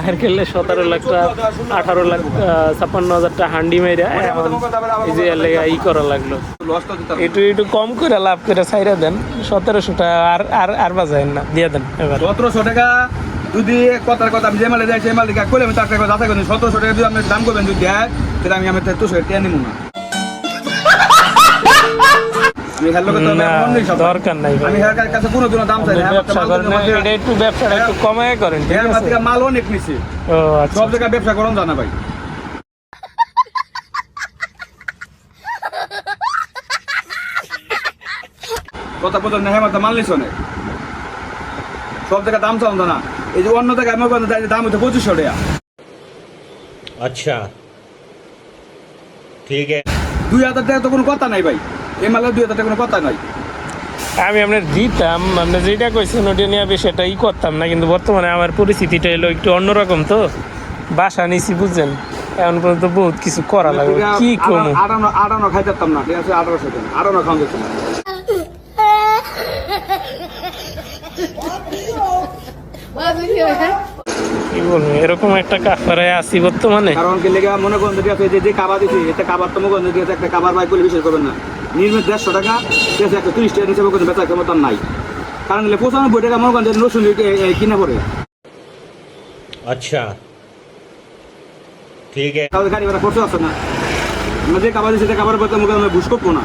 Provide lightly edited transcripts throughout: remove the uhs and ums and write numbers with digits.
বাহির খেললে 17 লাখ 18 লাখ 56,000 হান্ডি মেরা এই যে ই করা লাগলো। একটু কম করে লাভ করে ছাইরা দেন, 1700 টাকা আর বাজায় না দিয়ে দেন। এবার 1700 টাকা যদি কথার কথা আমি যে মালে যাই সেই মালিকা কইলে আমি তার টাকা যাচাই করেন 1700 টাকা যদি আপনি দাম করবেন যদি দেয় তাহলে আমি তো সেটা টেনে নিব না। দরকার নাই, আমি হের কাছে কোনো দাম চাই না। একটু ব্যবসাটা একটু কমায় করেন, ঠিক আছে? মাল অনেক নিছি, সব জায়গায় ব্যবসা করুন জানা ভাই। কথা বলতে নেহামাতে মাল নিছ অনেক, সব জায়গায় দাম চালান না। এই যে অন্য জায়গায় আমার দাম হচ্ছে 2500 টাকা। আচ্ছা ঠিক আছে, 2000 টাকা তো কোনো কথা নাই ভাই, এই মালের 2000 টাকা কোনো কথা নাই। আমি আপনার দিতাম, আপনি যেটা কইছেন ওটা নিয়ে বেশ এটাই করতাম না, কিন্তু বর্তমানে আমার পরিস্থিতিটা এলো একটু অন্যরকম, তো বাসা নিছি বুঝছেন, এখন পর্যন্ত বহুত কিছু করা লাগবে। কি করবো, আড়ানো খাইতাম না, ঠিক আছে? 1800 টাকা আড়ানো খাওয়া যেত না। কি বলবো, এরকম একটা কাফারায় আছি বর্তমানে। কারণ কি লেগে মনে করেন যে কাবার দিচ্ছি, এটা কাবার তো মনে করেন একটা কাবার বাই করলে বিশ্বাস করবেন না, নির্মিত 150 টাকা, ঠিক আছে? 130 টাকা হিসেবে করে বেচা ক্ষমতা নাই, কারণ 95 টাকা মনে করেন রসুন কিনা পড়ে। আচ্ছা ঠিক আছে, তাহলে গাড়ি ভাড়া খরচ আছে না, আমরা যে কাবার দিচ্ছি কাবার বলতে মুখে আমরা বুঝ করবো না।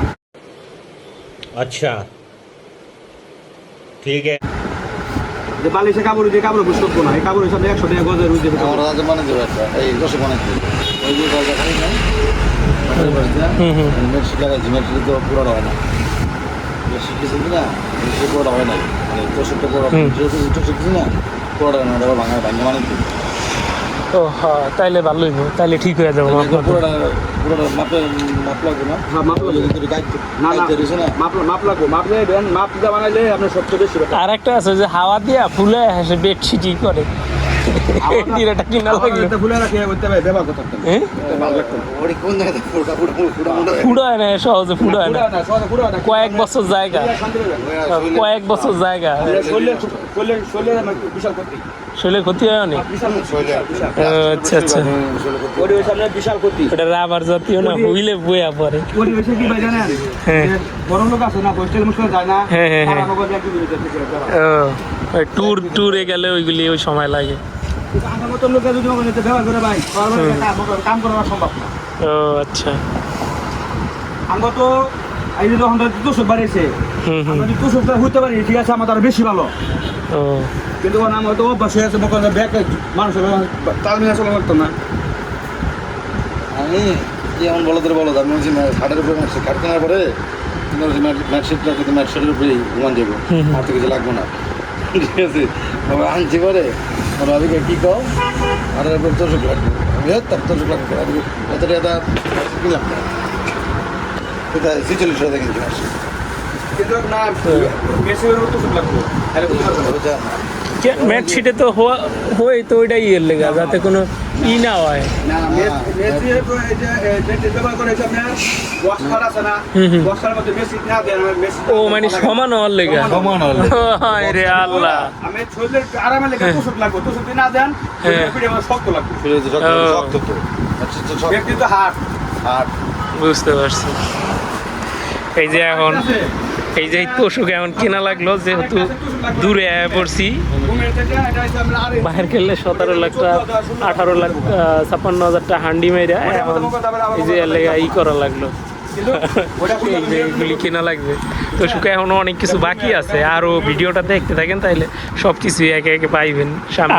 আচ্ছা ঠিক আছে, যে বালিশে কাপড় যে কাপড় বুঝ করবো না, এই কাপড় হিসাবে 100 টাকা গজের রুজ দেবে। আমার আজ মানে দেবে এই 10 মানে ওই যে দরজা খালি না, মেট্রিক লাগাইছি, মেট্রিক তো পুরো হয় না, শিখেছি কিনা পুরোটা হয় নাই, মানে 10টা পুরো শিখেছি না, পুরোটা হয় না, ওটা ভাঙা ভাঙা মানে ও হ্যাঁ, তাইলে ভালোই, তাইলে ঠিক হয়ে যাবো। পুরোটা মাপ লাগবে না? হ্যাঁ মাপ লাগবে, না না মাপ লাগবে, মাপ নেবেন, মাপ দিয়ে বানাইলে আপনার সবচেয়ে বেশি। আর একটা আছে যে হাওয়া দিয়া ফুলে হেসে বেডশিটই করে, এটা কিনা লাগবে। ফুলে রাখে বলতে ভাই ব্যবহার করতে হবে, ভালো লাগতো। ওই কোন জায়গাতে ফুড়ায় না, সহজে ফুড়ায় না, কয়েক বছর জায়গা, কয়েক বছর জায়গা বিশাল ক্ষতি, শরীরে ক্ষতি হয় অনেক। আচ্ছা আচ্ছা, বিশাল ক্ষতি, ওটা রাবার জাতীয় না, হুইলে বইয়া পরে। পরিবেশে কি ভাই জানেন, বড় লোক আছে না, হোস্টেল মুস্টেল যায় না, ট্যুরে গেলে ওইগুলি ওই সময় লাগে। আমার মতো লোক যদি ব্যবহার করে ভাই কাম করা সম্ভব না। ও আচ্ছা, আমরা তো এই যে যখন 200 বাড়িয়েছে, আমরা যদি 200 হইতে পারি, ঠিক আছে, আমার আরো বেশি ভালো। ও কিন্তু আমার তো অভ্যাস হয়ে আছে, ব্যাগ মানুষের তাল মিলা চলা করতো না। আমি যেমন বলদের বলো, আমি বলছি খাটের উপরে খাট কেনার পরে ম্যাটশিটটা কিন্তু ম্যাটশিটের উপরেই ঘুমান যাবো, আর তো কিছু লাগবো না, ঠিক আছে? আনছি পরে ভাবিকে কী কও, আর উপরে 200 লাগবে, আমি তার 200 লাগবে, এত টাকা কিনলাম না, কোথায় 46 টাকা কিনছি ম্যাটশিট, কিন্তু না বেশি লাগবো। ম্যাটশিটে তো হয় তো ওইটাই ইয়ের লেগা, যাতে কোনো ই না হয়। ও মানে সমান হওয়ার লেগা, রে আল্লাহ, বুঝতে পারছি। এই যে এখন এই যে তোষক এমন কেনা লাগলো, যেহেতু দূরে আয়া পড়ছি, বাহির খেললে 17 লাখ 18 লাখ 56,000 হান্ডি মেরা এই যে ই করা লাগলো, এইগুলি কেনা লাগবে। তো সুখে এখনো অনেক কিছু বাকি আছে, আরো ভিডিওটা দেখতে থাকেন তাইলে সবকিছু একে একে পাইবেন।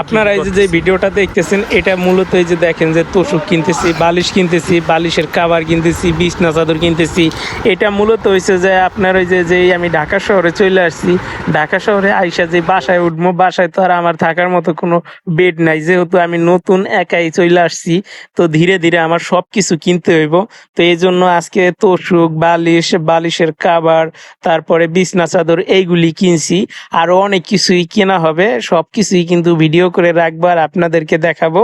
আপনারা এই যে ভিডিওটা দেখতেছেন, এটা মূলত এই যে দেখেন যে তোষক কিনতেছি, বালিশ কিনতেছি, বালিশের কাভার কিনতেছি, বিছনা চাদর কিনতেছি। এটা মূলত হয়েছে যে আপনার ওই যে আমি ঢাকা শহরে চলে আসছি, ঢাকা শহরে আইসা যে বাসায় উঠবো, বাসায় তো আর আমার থাকার মতো কোনো বেড নাই, যেহেতু আমি নতুন একাই চলে আসছি, তো ধীরে ধীরে আমার সবকিছু কিনতে হইব। তো এই জন্য আজকে তোষক, বালিশ, বালিশের কাভার, তারপরে বিছনা চাদর এইগুলি কিনছি, আরো অনেক কিছুই কেনা হবে, সবকিছুই কিন্তু ভিডিও করে রাখবো আর আপনাদেরকে দেখাবো।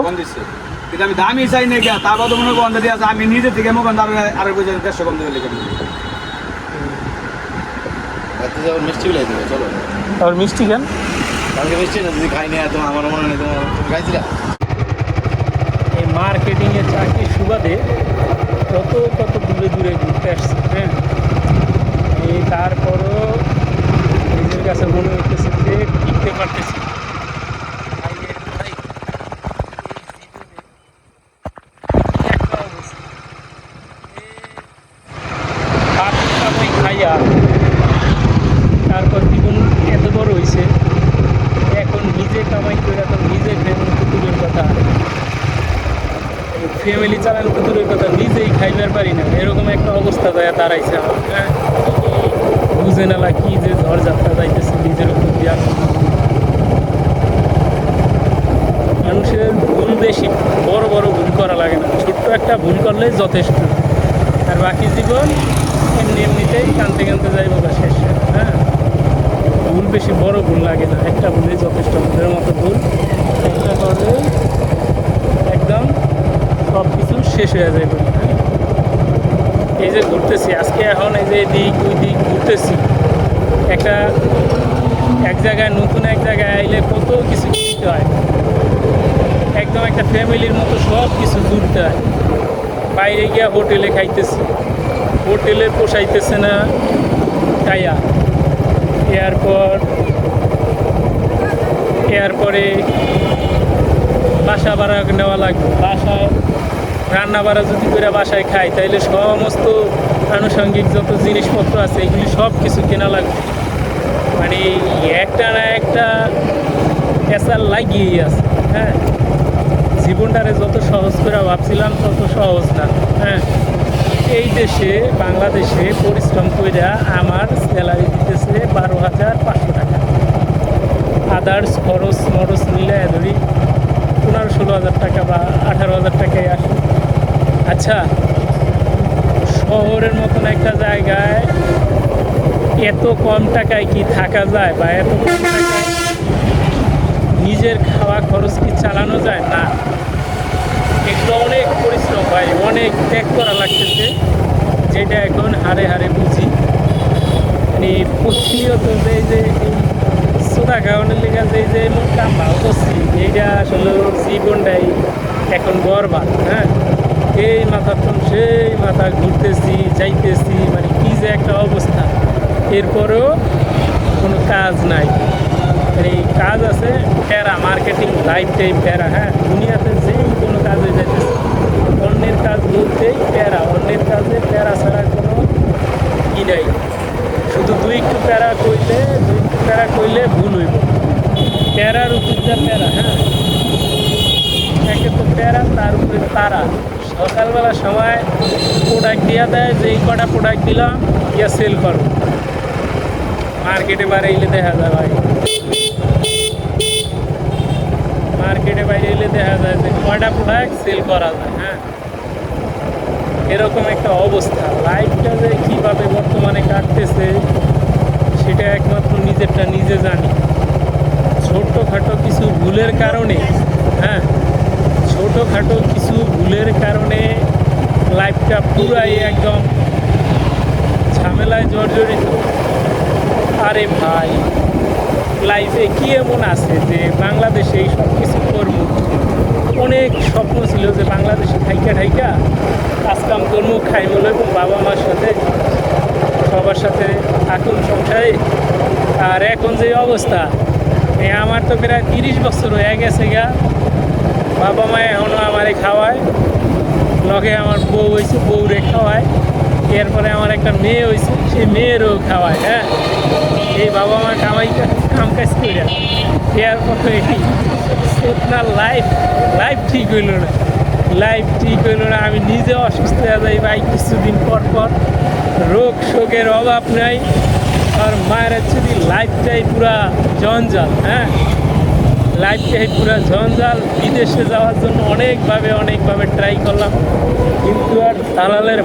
আমি দামি চাই না, তারপর তো মনে করেন আমি নিজে থেকে মনে করেন আরো 150 কম দেবে লিখে মিষ্টি বিলাই দেবে, চলো। আর মিষ্টি কেন? কালকে মিষ্টি না, যদি খাই না, তোমার আমার মনে নেই, তোমার খাইছিলা মার্কেটিংয়ে চাকরির সুবাদে কত কত দূরে দূরে ঘুরতে আসছি, হ্যাঁ। এই তারপরও নিজের কাছে মনে হইতেছে যে টিকতে পারতেছি না। ভাই রে ভাই, এই জীবনে কি একটা অবস্থা। বাপের কামাই খাইয়া তারপর জীবন এত বড় হয়েছে, এখন নিজে কামাই করে তো নিজে ফ্যামিলি দূরের কথা, ফ্যামিলি চালানো তো দূরের কথা, নিজেই খাইবার পারি না, এরকম একটা অবস্থা দাঁড়াইছে আমার, হ্যাঁ। বুঝে নালা কি যে ঝড়-ঝাপটা যাইতেছে নিজের উপর দিয়া। মানুষের ভুল বেশি, বড় বড় ভুল করা লাগে না, ছোট্ট একটা ভুল করলেই যথেষ্ট, আর বাকি জীবন এমনি এমনিতেই কানতে কানতে যাইব বা শেষ, হ্যাঁ। ভুল বেশি বড় ভুল লাগে না, একটা ভুলেই যথেষ্ট। আমাদের মতো ভুল একটা করলেই একদম সব কিছু শেষ হয়ে যায়। এই যে ঘুরতেছি আজকে, এখন এই যে এদিক ওই দিক ঘুরতেছি, এক জায়গায় নতুন এক জায়গায় আইলে কত কিছু কিনতে হয়, একদম একটা ফ্যামিলির মতো সব কিছু ঘুরতে হয়। বাইরে গিয়া হোটেলে খাইতেছি, হোটেলে পোষাইতেছে না খাইয়া, এরপরে বাসা ভাড়া নেওয়া লাগবে, বাসায় রান্না বাড়া যদি করে বাসায় খাই তাইলে সমস্ত আনুষঙ্গিক যত জিনিসপত্র আছে এগুলি সব কিছু কেনা লাগবে। মানে একটা না একটা পেশার লাগিয়েই আছে, হ্যাঁ। জীবনটারে যত সহজ করে ভাবছিলাম তত সহজ না, হ্যাঁ। এই দেশে বাংলাদেশে পরিশ্রম করে আমার স্যালারি দিতেছে 12,500 টাকা, আদার্স খরচ মরচ মিলে ধরি 15-16 হাজার টাকা বা 18,000 টাকায় আসে। আচ্ছা, শহরের মতন একটা জায়গায় এত কম টাকায় কি থাকা যায়, বা এত কম টাকায় নিজের খাওয়া খরচ কি চালানো যায়? না, এগুলো অনেক পরিশ্রম ভাই, অনেক ত্যাগ করা লাগতেছে, যেটা এখন হারে হারে বুঝি। মানে প্রতিনিয়ত যে সোদা খাওয়ানোর লেগে যে কাম ভালো করছি, এইটা আসলে জীবনটাই এখন বরবাদ, হ্যাঁ। এই মাথার তো সেই মাথা ঘুরতেছি যাইতেছি, মানে কি যে একটা অবস্থা। এরপরেও কোনো কাজ নাই, মানে কাজ আছে প্যারা, মার্কেটিং লাইফটাই প্যারা, হ্যাঁ। দুনিয়াতে যেই কোনো কাজে যাইতেছে অন্যের কাজ বলতেই প্যারা, অন্যের কাজে প্যারা ছাড়া কোনো ই নাই। শুধু দুই একটু প্যারা কইলে ভুল হইব, প্যারার উপরটা প্যারা, হ্যাঁ। একে তো প্যারা, তার উপরে তারা। সকালবেলার সময় প্রোডাক্ট দিয়া দেয় যে এই কটা প্রোডাক্ট দিলাম ইয়া সেল করো, মার্কেটে বাড়াইলে দেখা যায় ভাই, মার্কেটে বাইরে এলে দেখা যায় যে কয়টা প্রোডাক্ট সেল করা যায়, হ্যাঁ। এরকম একটা অবস্থা। লাইফটা যে কীভাবে বর্তমানে কাটতেছে সেটা একমাত্র নিজেরটা নিজে জানি। ছোটোখাটো কিছু ভুলের কারণে, হ্যাঁ, ছোটোখাটো কিছু ভুলের কারণে লাইফটা পুরাই একদম ঝামেলায় জর্জরিত। আরে ভাই, লাইফে কি এমন আছে যে বাংলাদেশে এই সব কিছু কর্ম, অনেক স্বপ্ন ছিল যে বাংলাদেশে ঠাইকা কাজকাম কর্ম খাইমো এবং বাবা মার সাথে সবার সাথে থাকুন সংসারে। আর এখন যে অবস্থা, আমার তো প্রায় 30 বছর হয়ে গেছে গা, বাবা মা এখনও আমারে খাওয়ায়, লগে আমার বউ হয়েছে, বউরে খাওয়ায়, এরপরে আমার একটা মেয়ে হয়েছে, সেই মেয়েরও খাওয়ায়, হ্যাঁ। এই বাবা মা কাম কাজ করে এরপরে আপনার লাইফ ঠিক হইল না, আমি নিজে অসুস্থ হয়ে যাই ভাই কিছুদিন পর রোগ শোকের অভাব নাই, আর মায়ের যদি লাইফটাই পুরা জঞ্জাল, হ্যাঁ। লাইফটাই পুরা জঞ্জাল। বিদেশে যাওয়ার জন্য অনেকভাবে ট্রাই করলাম, কিন্তু আর দালালের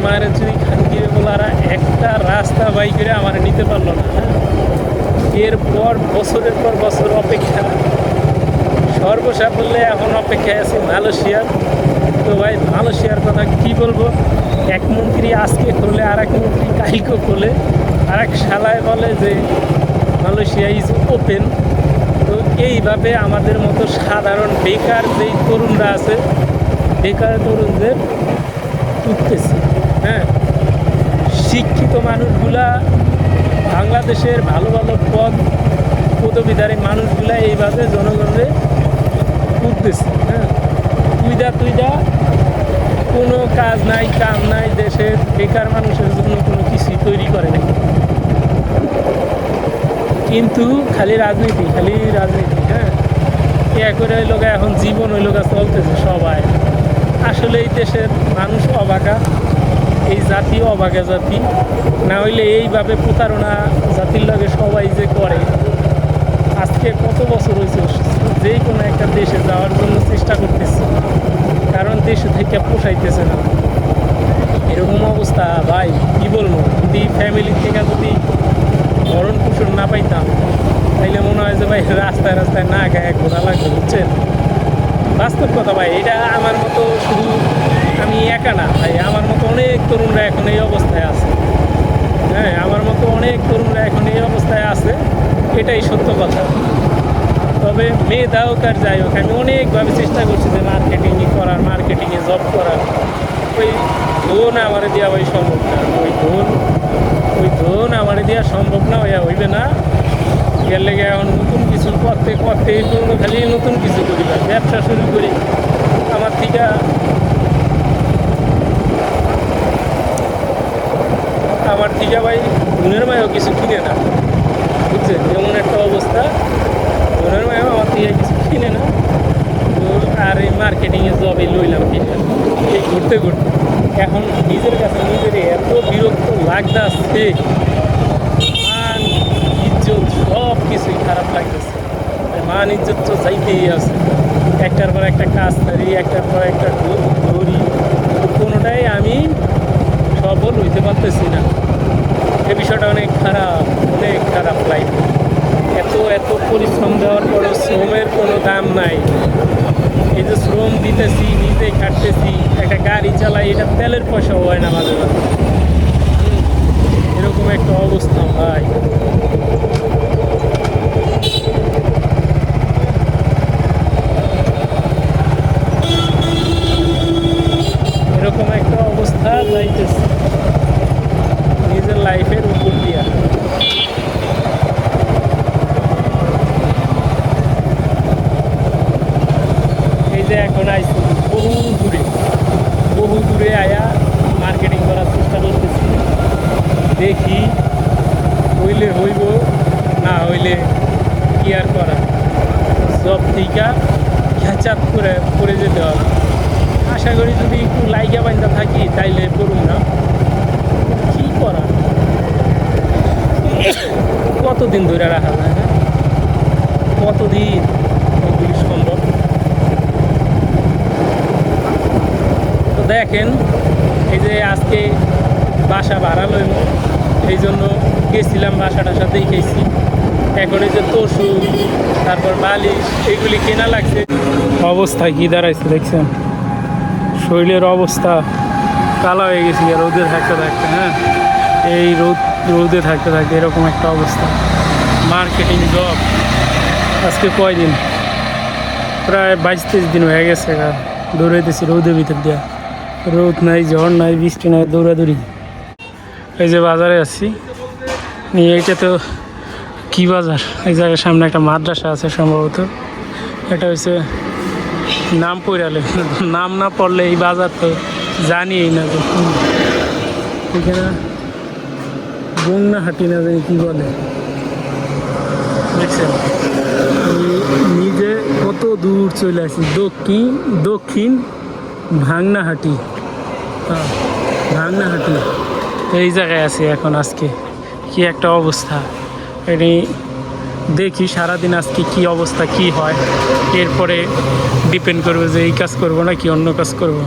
মায়ের যদি খানকিরে বলারা একটা রাস্তা বাই করে আমার নিতে পারলো না, হ্যাঁ। এরপর বছরের পর বছর অপেক্ষা, সর্বসাফল্যে এখন অপেক্ষায় আছে মালয়েশিয়ার। তো ভাই, মালয়েশিয়ার কথা কি বলবো, এক মন্ত্রী আজকে খোলে, আর এক মন্ত্রী কালকে খোলে, আর এক শালায় বলে যে মালয়েশিয়া ইজ ওপেন। তো এইভাবে আমাদের মতো সাধারণ বেকার যেই তরুণরা আছে, বেকার তরুণদের টুকতেছে। হ্যাঁ, শিক্ষিত মানুষগুলা, বাংলাদেশের ভালো ভালো পদবীধারী মানুষগুলা এইভাবে জনগণের টুকতেছে। হ্যাঁ, তুইদা কোনো কাজ নাই, কাম নাই, দেশের বেকার মানুষের জন্য কোনো কিছুই তৈরি করে নাই। কিন্তু খালি রাজনীতি। হ্যাঁ, এ করে ওই লোক এখন জীবন ওই লোক চলতেছে সবাই। আসলে এই দেশের মানুষ অবাকা, এই জাতি অবাকা জাতি। না হইলে এইভাবে প্রতারণা জাতির লগে সবাই যে করে। আজকে কত বছর হয়েছে যে কোনো একটা দেশে যাওয়ার জন্য চেষ্টা করতেছে, কারণ দেশে থেকে পোষাইতেছে না। এরকম অবস্থা ভাই, কি বলবো। যদি ফ্যামিলি থেকে যদি ভরণ পোষণ না পাইতাম, তাইলে মনে হয় যে ভাই রাস্তায় রাস্তায় না গায়ে ঘোরা লাগবে, বুঝছেন। বাস্তব কথা ভাই, এটা আমার মতো শুধু আমি একা না ভাই, আমার মতো অনেক তরুণরা এখন এই অবস্থায় আছে। হ্যাঁ, আমার মতো অনেক তরুণরা এখন এই অবস্থায় আছে, এটাই সত্য কথা। তবে মেধা হোক আর যাই হোক, আমি অনেকভাবে চেষ্টা করছি যে মার্কেটিংয়ে জব করার। ওই ধন আমার দেওয়া ভাই সম্ভব না, ওই ধন আমার দেওয়া সম্ভব না, হইবে না। এর লেগে এখন নতুন কিছু করতে খালি নতুন কিছু করি না, ব্যবসা শুরু করি। আমার থেকে ভাই ধনের মায়ও কিছু কিনে না, বুঝছেন। এমন একটা অবস্থা, ধনের মায়ও আমার থেকে কিছু কিনে না। তো আর এই মার্কেটিংয়ে জবে লইলাম কিনা, এই ঘুরতে এখন নিজের কাছে এত বিরক্ত লাগতেছে, মান ইজ্জত সব কিছুই খারাপ লাগতেছে। মান ইজ্জত তো যাইতেই আছে, একটার পর একটা কাজ করি, একটার পর একটা ধরি, কোনোটাই আমি সফল হইতে পারতেছি না। এই বিষয়টা অনেক খারাপ লাগে। এত পরিশ্রম দেওয়ার পরও শ্রমের কোনো দাম নাই। এই যে শ্রম দিতেছি, নিজেই খাটতেছি, একটা গাড়ি চালাই, এটা তেলের পয়সাও হয় না মাঝে মাঝে। এরকম একটা অবস্থা ভাই। এরকম একটা অবস্থা যাইতেছে নিজের লাইফের উপর দিয়া। এই যে এখন আইছি বহু দূরে আয়া মার্কেটিং করার চেষ্টা করতেছি। দেখি হইলে হইব, না হইলে কি আর করা। সব থেকে খেঁচাত করে পড়ে যেতে হবে। আশা করি যদি একটু লাইগা বাইন্দা থাকি তাইলে করুন না, কি করা। কতদিন ধরে রাখা যায়, হ্যাঁ, কতদিন ওইগুলি সম্ভব। তো দেখেন, এই যে আজকে বাসা ভাড়া লইল, এই জন্য গেছিলাম, বাসাটার সাথেই খেয়েছি। এখন এই যে তসু, তারপর বালিশ, এইগুলি কেনা লাগছে। অবস্থা কি দাঁড়াইছে দেখছেন, শরীরের অবস্থা কালা হয়ে গেছি রোদে থাকতে থাকতে। হ্যাঁ, এই রোদে থাকতে থাকতে এরকম একটা অবস্থা। মার্কেটিং জব আজকে কয়দিন, প্রায় 22-23 দিন হয়ে গেছে। দৌড়াইতেছি রোদের ভিতর দিয়া, রোদ নাই, ঝড় নাই, বৃষ্টি নাই, দৌড়াদৌড়ি। এই যে বাজারে আছি, এইটা তো কি বাজার, এই জায়গার সামনে একটা মাদ্রাসা আছে সম্ভবত। এটা হচ্ছে নাম পড়ালে, নাম না পড়লে এই বাজার তো জানিই না। এখানে গংনাহাটি না জানি কি বলে, দেখছেন। নিজে কত দূর চলে আসি, দক্ষিণ ভাংনাহাটি। হ্যাঁ, ভাংনাহাটি এই জায়গায় আছি এখন। আজকে কি একটা অবস্থা, এটি দেখি সারাদিন আজকে কি অবস্থা কি হয়, এরপরে ডিপেন্ড করবে যে এই কাজ করবো না কি অন্য কাজ করব।